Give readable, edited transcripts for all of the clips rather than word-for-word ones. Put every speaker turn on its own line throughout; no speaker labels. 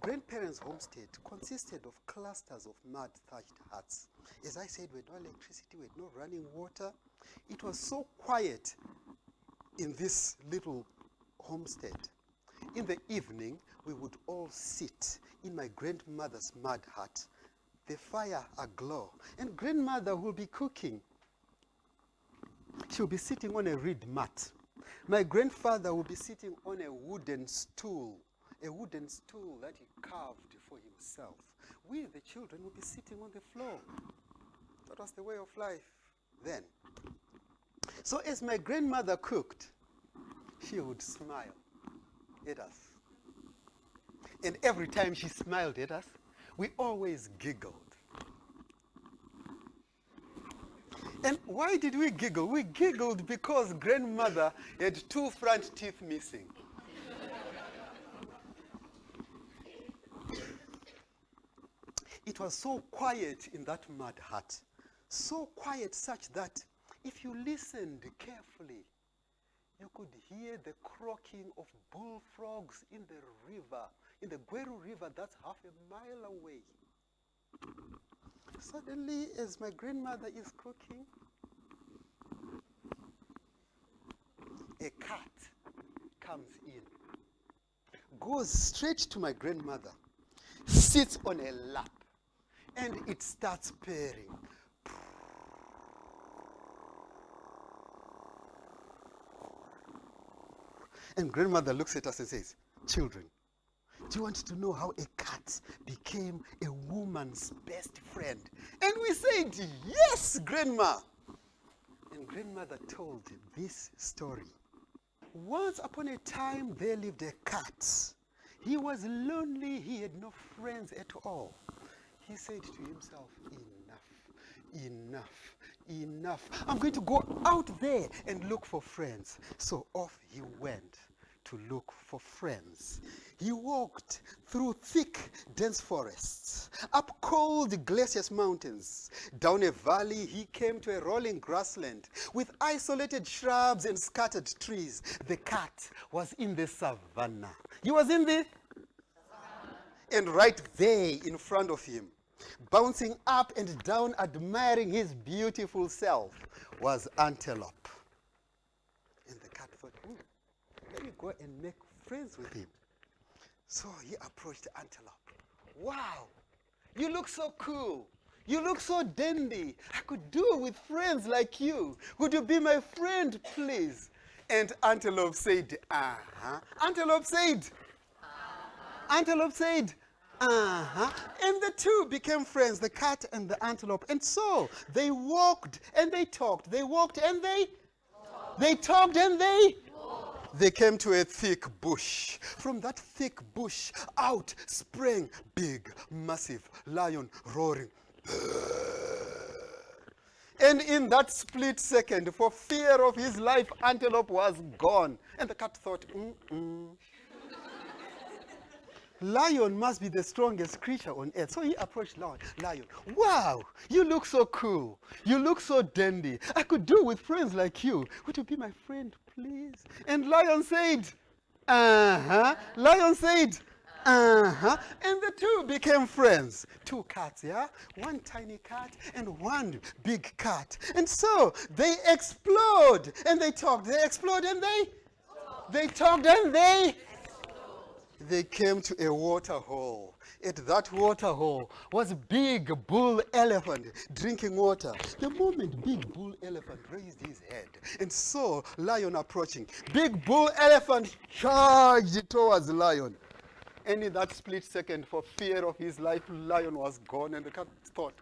grandparents' homestead consisted of clusters of mud-thatched huts. As I said, we had no electricity, we had no running water. It was so quiet in this little homestead. In the evening, we would all sit in my grandmother's mud hut, the fire aglow, and grandmother will be cooking. She'll be sitting on a reed mat. My grandfather will be sitting on a wooden stool that he carved for himself. We, the children, will be sitting on the floor. That was the way of life then. So as my grandmother cooked, she would smile at us. And every time she smiled at us, we always giggled. And why did we giggle? We giggled because grandmother had 2 front teeth missing. It was so quiet in that mud hut, so quiet such that if you listened carefully, you could hear the croaking of bullfrogs in the river, in the Gweru River that's half a mile away. Suddenly, as my grandmother is cooking, a cat comes in, goes straight to my grandmother, sits on a lap, and it starts purring. And grandmother looks at us and says, "Children, do you want to know how a cat became a woman's best friend?" And we said, "Yes, Grandma." And grandmother told this story. Once upon a time, there lived a cat. He was lonely. He had no friends at all. He said to himself, enough, enough. I'm going to go out there and look for friends. So off he went to look for friends. He walked through thick, dense forests, up cold, glacious mountains. Down a valley, he came to a rolling grassland with isolated shrubs and scattered trees. The cat was in the savannah. He was in the savannah. And right there in front of him, bouncing up and down, admiring his beautiful self, was antelope. And the cat thought, let me go and make friends with him. So he approached the antelope. "Wow, you look so cool. You look so dandy. I could do with friends like you. Would you be my friend, please?" And antelope said, "Uh-huh." Antelope said, "Uh-huh." Antelope said, "Uh-huh." And the two became friends, the cat and the antelope. And so they walked and they talked. They walked and they talked. They talked and they walked. They came to a thick bush. From that thick bush, out sprang big, massive lion roaring. And in that split second, for fear of his life, antelope was gone. And the cat thought, lion must be the strongest creature on earth. So he approached lion. "Wow, you look so cool. You look so dandy. I could do with friends like you. Would you be my friend, please?" And lion said, "Uh-huh." Lion said, "Uh-huh." And the two became friends. 2 cats, yeah? One tiny cat and one big cat. And so they explored and they talked. They explored and they talked and they came to a water hole. At that water hole was a big bull elephant drinking water. The moment big bull elephant raised his head and saw lion approaching, big bull elephant charged towards lion. And in that split second, for fear of his life, lion was gone, and the cat thought,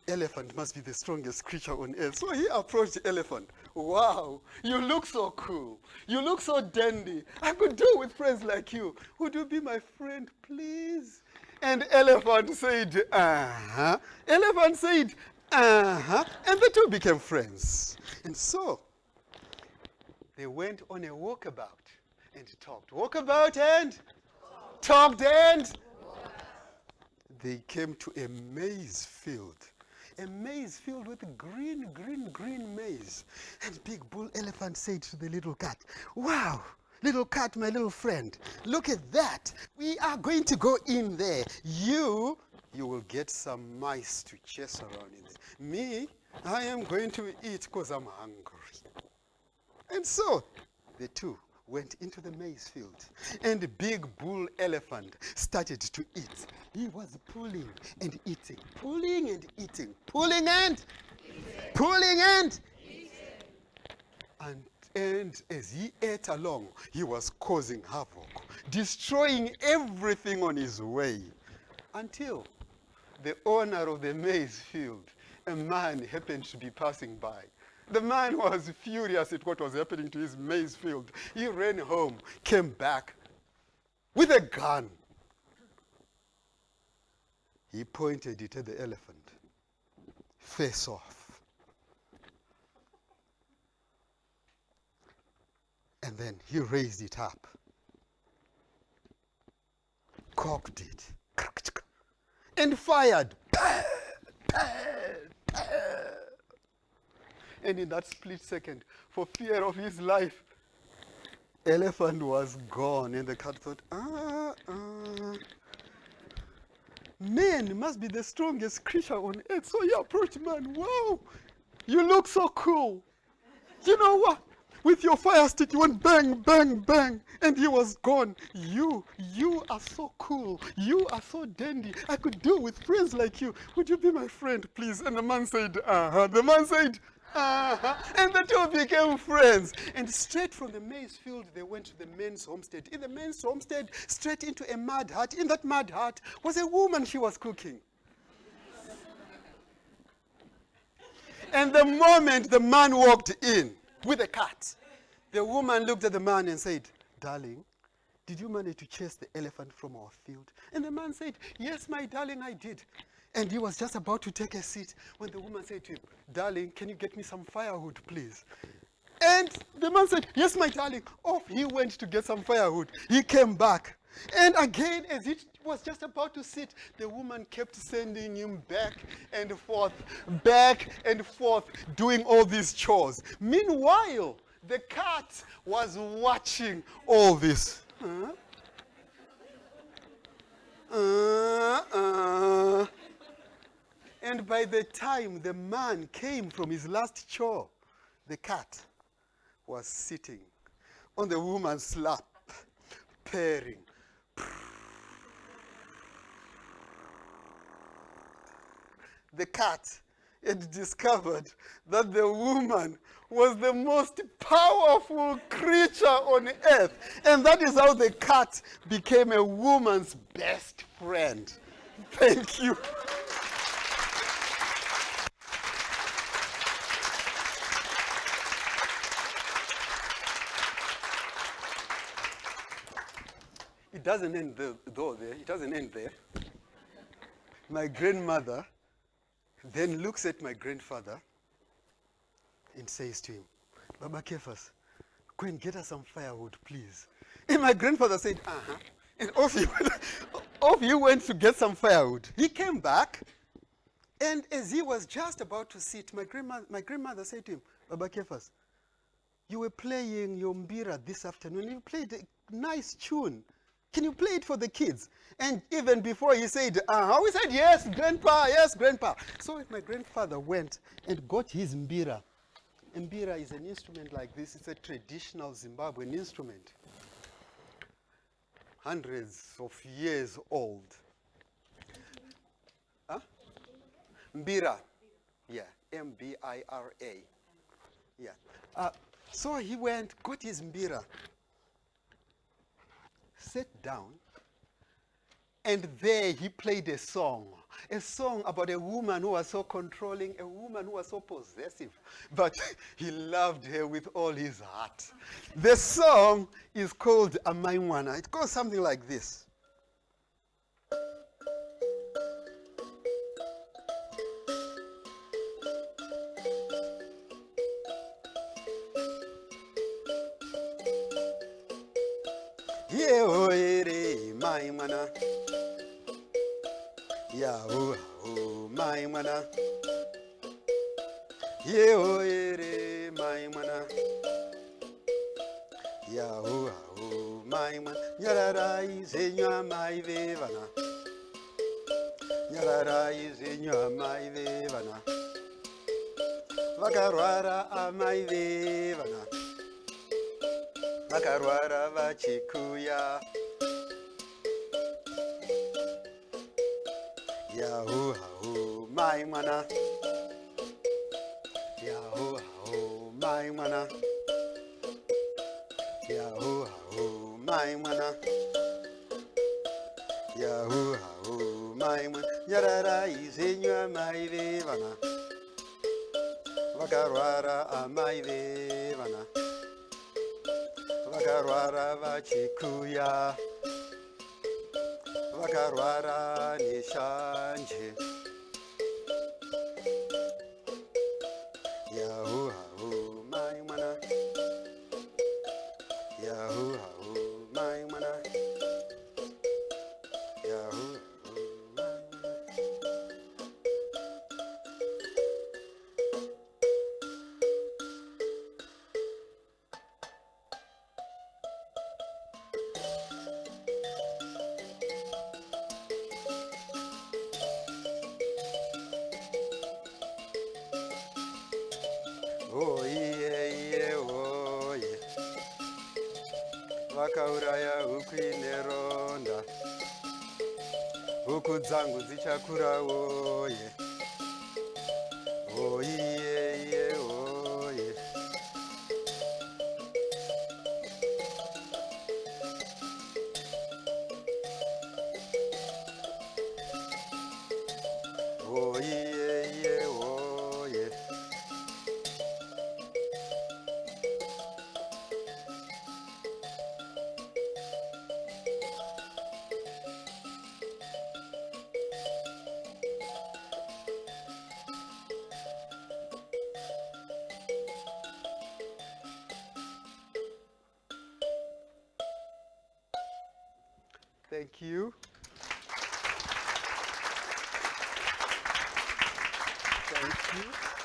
elephant must be the strongest creature on earth. So he approached the elephant. "Wow, you look so cool. You look so dandy. I could do with friends like you. Would you be my friend, please?" And elephant said, "Uh-huh." Elephant said, "Uh-huh." And the two became friends. And so they went on a walkabout and talked. Walkabout and talked and they came to a maize field. A maize field with green maize. And big bull elephant said to the little cat, "Wow, Little cat, my little friend, look at that. We are going to go in there. You will get some mice to chase around in there. Me, I am going to eat because I'm hungry. And so the two went into the maize field, and the big bull elephant started to eat. He was pulling and eating, pulling and eating, pulling and eating. Pulling and eating. And as he ate along, he was causing havoc, destroying everything on his way, until the owner of the maize field, a man, happened to be passing by. The man was furious at what was happening to his maize field. He ran home, came back with a gun. He pointed it at the elephant. Face off. And then he raised it up, cocked it, and fired. And in that split second, for fear of his life, elephant was gone. And the cat thought, man must be the strongest creature on earth. So he approached man. Wow, you look so cool. You know what? With your fire stick, you went bang, bang, bang, and he was gone. You are so cool. You are so dandy. I could do with friends like you. Would you be my friend, please? And the man said, uh-huh. The man said, uh-huh. And the two became friends. And straight from the maize field, they went to the men's homestead. In the men's homestead, straight into a mud hut. In that mud hut was a woman. She was cooking. And the moment the man walked in with a cat, the woman looked at the man and said, darling, did you manage to chase the elephant from our field? And the man said, yes, my darling, I did. And he was just about to take a seat when the woman said to him, darling, can you get me some firewood, please? And the man said, yes, my darling. Off he went to get some firewood. He came back. And again, as it was just about to sit, the woman kept sending him back and forth, doing all these chores. Meanwhile, the cat was watching all this. And by the time the man came from his last chore, the cat was sitting on the woman's lap, purring. The cat had discovered that the woman was the most powerful creature on earth. And that is how the cat became a woman's best friend. Thank you. It doesn't end there. It doesn't end there. My grandmother then looks at my grandfather and says to him, Baba Kefas, go and get us some firewood, please. And my grandfather said, uh-huh. And off he went to get some firewood. He came back, and as he was just about to sit, my grandmother said to him, Baba Kefas, you were playing your mbira this afternoon. You played a nice tune. Can you play it for the kids? And even before he said, we said, yes, grandpa, yes, grandpa. So my grandfather went and got his mbira. Mbira is an instrument like this. It's a traditional Zimbabwean instrument. Hundreds of years old. Huh? Mbira. Yeah, M-B-I-R-A. Yeah. So he went, got his mbira, sat down, and there he played a song about a woman who was so controlling, a woman who was so possessive, but he loved her with all his heart. The song is called Amaimwana. It goes something like this. Maimwana, Yahoo, Maimwana, Yehoere, Maimwana, Yahoo, mai mwana nyararai zenywa mai vevana nyararai zenywa mai vevana vakarwara amai vevana vakarwara vachikuya yahu hahu mai mwana yahu hahu mai mwana yahu hahu mai mwana yahu hahu mai mwana nyararai zenywa mai vevana vakarwara amai vevana vakarwara vachikuya vakarwara neshanje yahu hahu mai mwana yahu hahu mai mwana yahu hahu mai mwana. Oye, oye, vakauraya huku ine ronda, huku dzangu dzichakura oye, oye, oye, oye, oye. Thank you. Thank you.